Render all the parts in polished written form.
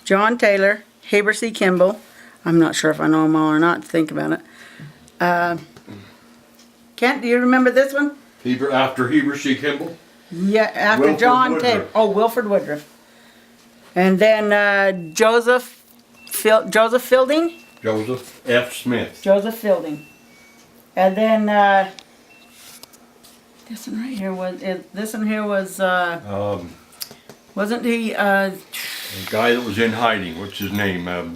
John Taylor, Heber C. Kimball. I'm not sure if I know them all or not, think about it. Kent, do you remember this one? After Heber C. Kimball? Yeah, after Wilford John Taylor. Woodruff. Oh, Wilford Woodruff. And then Joseph Fielding. Joseph F. Smith. Joseph Fielding. And then this one right here was wasn't he The guy that was in hiding, what's his name? Let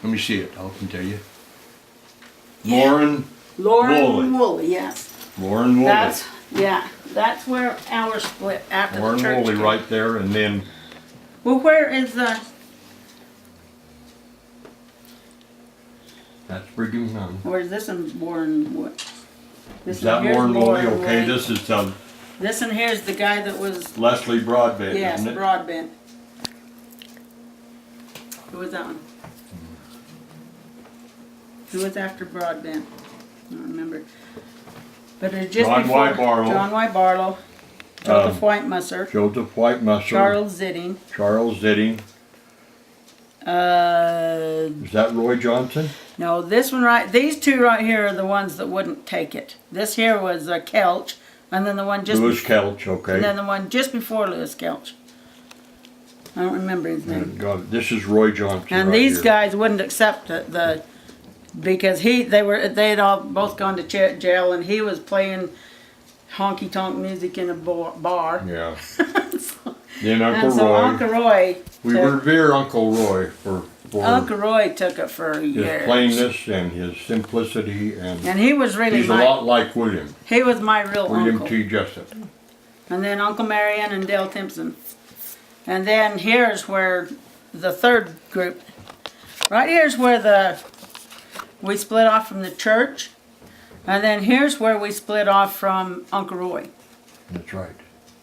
me see it, I can tell you. Lauren Woolley, yes. Lauren Woolley. That's where our split after Lauren the church. Woolley came. right there, and then Well, where is the? that's Brigham Young. Where's this one? Warren Wood. Is that Lauren Woolley? Okay, this is This one here's the guy that was. Leslie Broadbent, Yes, isn't it? Broadbent. Who was that one? Who was after Broadbent? I don't remember. But it was just John before Y. Barlow. John Y. Barlow, Joseph White Musser, Joseph White Musser. Charles Zitting. Charles Zitting. Is that Roy Johnson? No, this one right. These two right here are the ones that wouldn't take it. This here was Kelch, and then the one just Lewis Kelch, okay. and then the one just before Lewis Kelch. I don't remember his name. God, this is Roy Johnson. And right these here. guys wouldn't accept it, because they'd all both gone to jail, and he was playing honky tonk music in a bar. Yeah. So- Then Uncle and so Roy. Uncle Roy. We revere Uncle Roy for Uncle Roy took it for his years. plainness and his simplicity, and And he was really he's a lot like William. he was my real William uncle. T. Jessup. And then Uncle Marion and Dale Timpson. And then here's where the third group, right here's where we split off from the church. And then here's where we split off from Uncle Roy. That's right.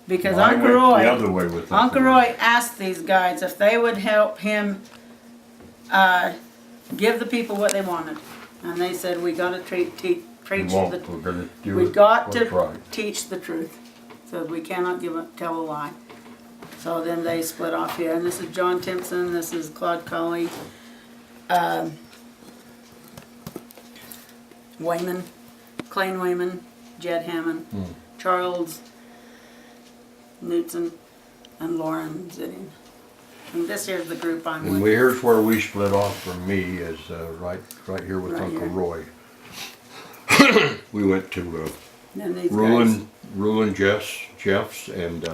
Because Well, I Uncle went Roy, the other way with Uncle Roy asked these guys if they would help him give the people what they wanted. And they said, we got to preach We won't. the We're going to do we it got what's to right. teach the truth. So we cannot tell a lie. So then they split off here. And this is John Timpson, this is Claude Colley, Wayman, Clayne Wayman, Jed Hammond, Charles Knutson, and Lauren Zitting. And this here's the group I'm And with. here's where we split off from me, is right here with Right Uncle here. Roy. We went to And these guys. Rulin Jeffs, and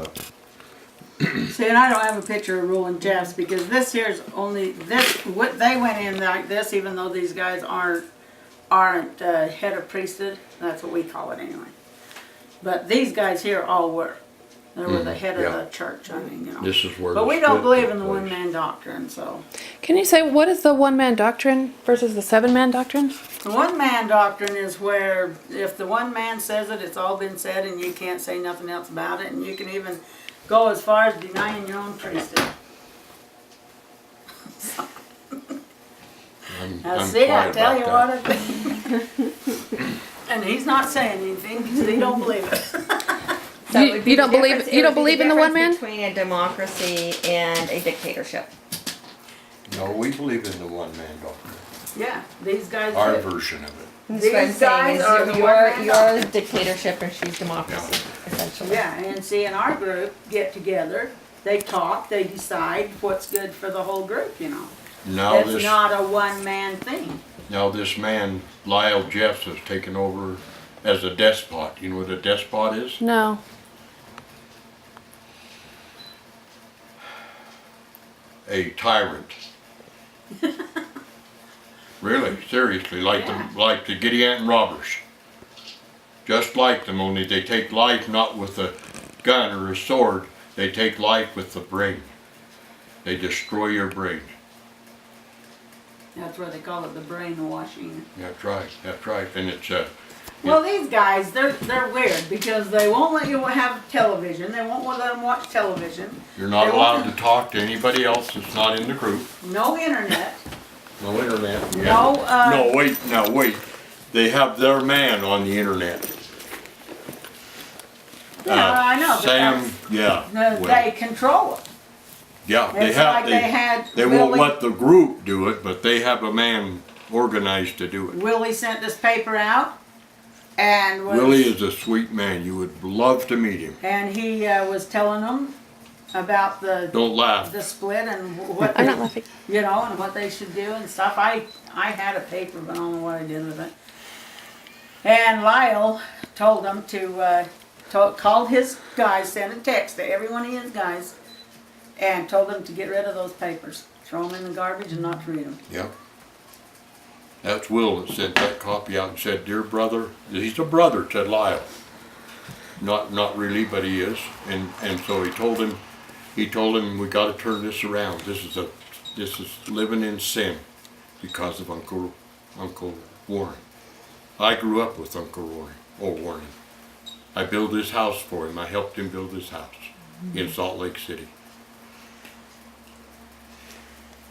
See, and I don't have a picture of Rule and Jeffs because this here's only this. What they went in like this, even though these guys aren't head of priesthood. That's what we call it anyway. But these guys here all were. They were the head yeah. of the church. I mean, you know. this is where. But the we don't split believe took in the place. one-man doctrine. So Can you say what is the one-man doctrine versus the seven-man doctrine? the one-man doctrine is where if the one man says it, it's all been said, and you can't say nothing else about it, and you can even go as far as denying your own priesthood. Now, I'm see, I quiet tell you about what I think. And he's not saying anything because he don't believe it. So You- it would be you don't the believe- difference- you it don't would be believe in the one man? difference between a democracy and a dictatorship. No, we believe in the one-man doctrine. Yeah, these guys. Our do. version of it. That's what I'm These saying guys is are the you're one-man doctrine. dictatorship and she's democracy, essentially. Yeah, and see, in our group, get together, they talk, they decide what's good for the whole group, you know. Now It's not a one-man thing. this man Lyle Jeffs has taken over as a despot. You know what a despot is? No. A tyrant. Really, seriously, like Yeah. the Gideon robbers. Just like them, only they take life not with a gun or a sword. They take life with the brain. They destroy your brain. That's what they call it, the brainwashing. That's right. That's right. And it's Well, these guys, they're weird because they won't let you have television. They won't let them watch television. you're not They allowed won't- to talk to anybody else that's not in the group. No internet. No internet. No, No, wait. They have their man on the internet. Yeah, I know. But Sam, yeah. they control it. Yeah, they It's have, like they had they won't Willie- let the group do it, but they have a man organized to do it. Willie sent this paper out and was. Willie is a sweet man. You would love to meet him. And he was telling them about Don't laugh. the split and what I'm they, not laughing. you know, and what they should do and stuff. I had a paper, but I don't know what I did with it. And Lyle told them called his guys, sent a text to every one of his guys, and told them to get rid of those papers, throw them in the garbage, and not to read them. Yep. That's Will that sent that copy out and said, "Dear brother," he's a brother, said Lyle. Not really, but he is. And so he told him, we got to turn this around. This is living in sin because of Uncle Warren. I grew up with Uncle Warren. I built his house for him. I helped him build his house in Salt Lake City.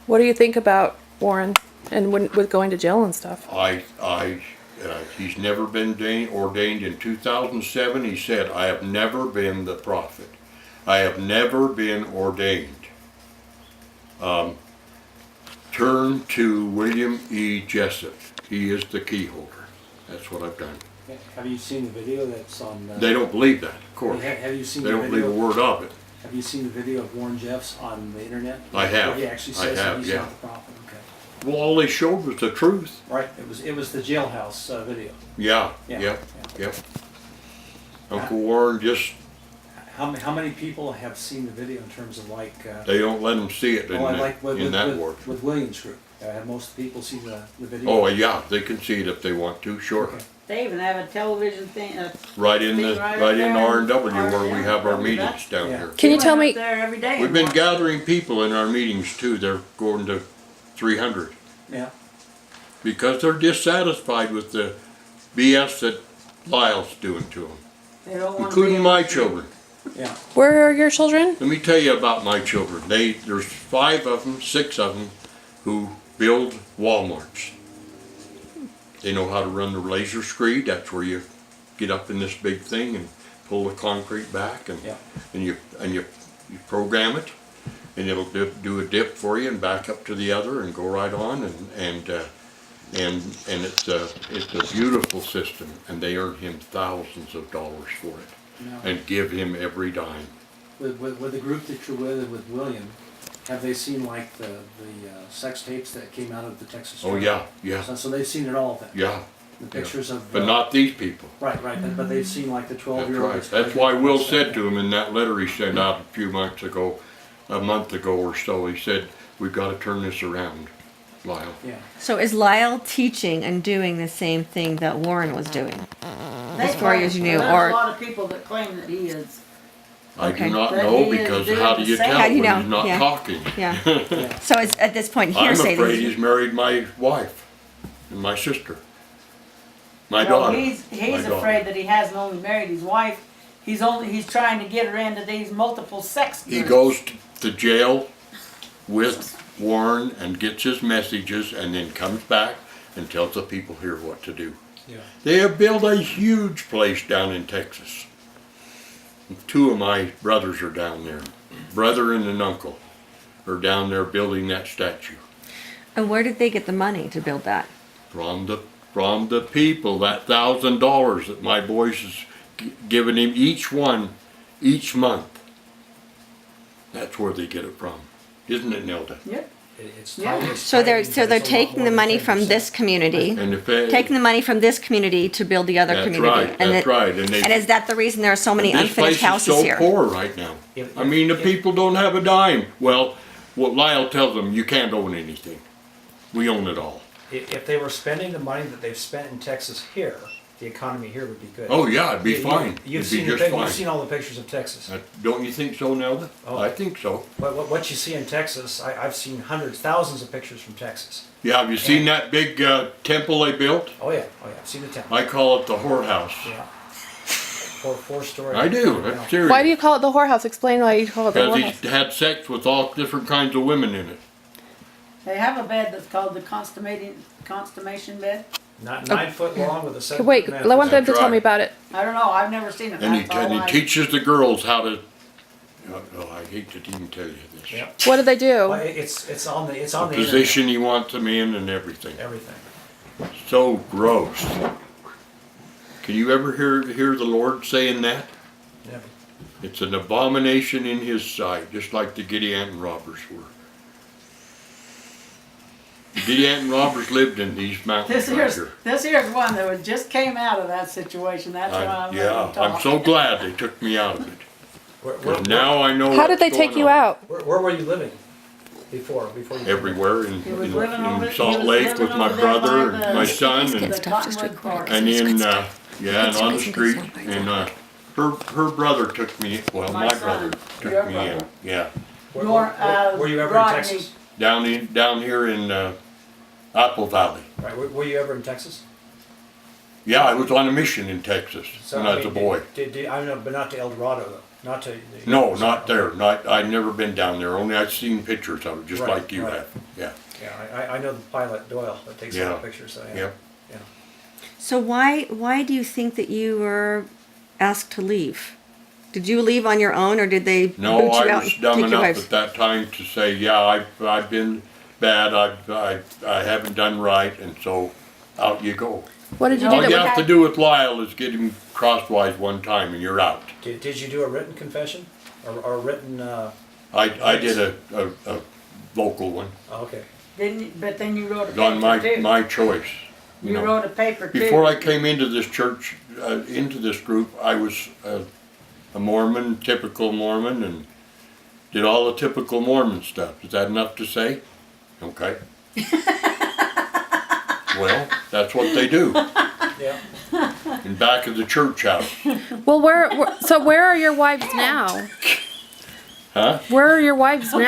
What do you think about Warren and with going to jail and stuff? He's never been ordained. In 2007, he said, "I have never been the prophet. I have never been ordained." Turn to William E. Jessup. He is the key holder. That's what I've done. Have you seen the video that's on? They don't believe that, of course. Have you seen They the don't believe a video? word of it. Have you seen the video of Warren Jeffs on the internet? I have. Where he actually I says that have, he's yeah. not the prophet. Okay. Well, all they showed was the truth. Right. It was the jailhouse video. Yeah, Yeah, yep, yeah. yep. Uncle Warren just, How many people have seen the video in terms of like? they don't let them see it in that ward. With Williams Group. Have most people seen the video? Oh, yeah, they can see it if they want to, sure. Okay. They even have a television thing. Right in the, Right right in there. R&W where we have our Yeah. meetings down Yeah. here. Can you tell Went me? up there every day. We've and been watched. gathering people in our meetings too. They're going to 300 Yeah. because they're dissatisfied with the BS that Lyle's doing to them, They don't want to including be- my children. Yeah. Where are your children? Let me tell you about my children. There's 5 of them, 6 of them, who build Walmarts. They know how to run the laser screed. That's where you get up in this big thing and pull the concrete back, and Yeah. you program it, and it'll do a dip for you and back up to the other and go right on, and it's a beautiful system, and they earn him thousands of dollars for it No. and give him every dime. With the group that you're with William, have they seen like the sex tapes that came out of the Texas? Oh, trial? yeah. So they've seen it all then. Yeah, The pictures of. but not these people. Right, but they've seen like the That's 12-year-old. right. That's why Will said to him in that letter he sent out a month ago or so, he said, "We've got to turn this around, Lyle." Yeah. So is Lyle teaching and doing the same thing that Warren was doing? They as far claim- as you knew, There's or- a lot of people that claim that he is. I Okay. do not That know, he is because doing how do the you same- tell How do you when know? he's not Yeah. talking? Yeah. So it's at this point I'm hearsay. that afraid he's married my wife and my sister. My Well, daughter. he's My daughter. afraid that he hasn't only married his wife. He's trying to get her into these multiple sex groups. He goes to jail with Warren and gets his messages and then comes back and tells the people here what to do. Yeah. They have built a huge place down in Texas. 2 of my brothers are down there. Brother and an uncle are down there building that statue. And where did they get the money to build that? From the people, that $1,000 that my boys is giving him each month. That's where they get it from. Isn't it, Nelda? Yep. It's Yeah. totally So they're exciting, but it's a lot taking more the than money from 10%. this community, And if it, taking the money from this community to build the other That's community. right, And that's right. And they- is that the reason there are so many this place unfinished houses is so here? poor right now. If- I mean, the if- people don't have a dime. Well, what Lyle tells them, you can't own anything. We own it all. If they were spending the money that they've spent in Texas here, the economy here would be good. Oh yeah, it'd be fine. You've It'd be seen just fine. you've seen all the pictures of Texas. Don't you think so, Nelda? Oh. I think so. But what you see in Texas, I've seen hundreds, thousands of pictures from Texas. Yeah, have you seen that big temple they built? Oh yeah, I've seen the temple. I call it the whorehouse. Yeah. Four-story. I do. Yeah. That's serious. Why do you call it the whorehouse? Explain why you call it the Because whorehouse. he had sex with all different kinds of women in it. They have a bed that's called the consummation bed. Not 9 foot long with a 7 Wait, foot I mattress. want them to That's tell me right. about it. I don't know. I've never seen it. And he, That's all and he I- teaches the girls how to Oh, I hate to even tell you this. Yeah. What did they do? Well, it's on the The internet. position he wants them in and everything. Everything. So gross. Can you ever hear the Lord saying that? Never. It's an abomination in his sight, just like the Gideon robbers were. The Gideon robbers lived in these mountains right here. This here's one that was just came out of that situation, that's why I'm letting Yeah, you talk. I'm so glad they took me out of it. Where, 'Cause now I know How did what's they take going you on. out? where were you living before you? Everywhere in He was living over- in he Salt was Lake living with my over there by brother the- and my son The and Cottonwood Park. and in yeah, and It's on the amazing street to sound like and her brother took me. Well, My my son, brother took your me brother. in. Yeah, Were you ever in Rodney. Texas? down here in Apple Valley. Right. Were you ever in Texas? Yeah, I was on a mission in Texas when I was a boy. I know, but not to El Dorado though. Not to. No, not there. I'd never been down there. Only I'd seen pictures of it, just Right, like you right. have. Yeah. Yeah, I know the pilot Doyle that takes a lot of Yeah. pictures. So yeah. Yep. Yeah. So why do you think that you were asked to leave? Did you leave on your own, or did they No, boot you I out was and dumb take your enough wives? at that time to say, yeah, I've been bad. I haven't done right, and so out you go. What did you No, do All that you would have to have? do with Lyle is get him crosswise one time, and you're out. Did you do a written confession or a written? I did a vocal one. Oh, okay. But then you wrote a It was on paper too. my choice. You You know. wrote a paper too. Before I came into this church, into this group, I was a Mormon, typical Mormon, and did all the typical Mormon stuff. Is that enough to say? Okay. Well, that's what they do Yeah. in back of the church house. Well, where are your wives now? Huh? Where are your wives now?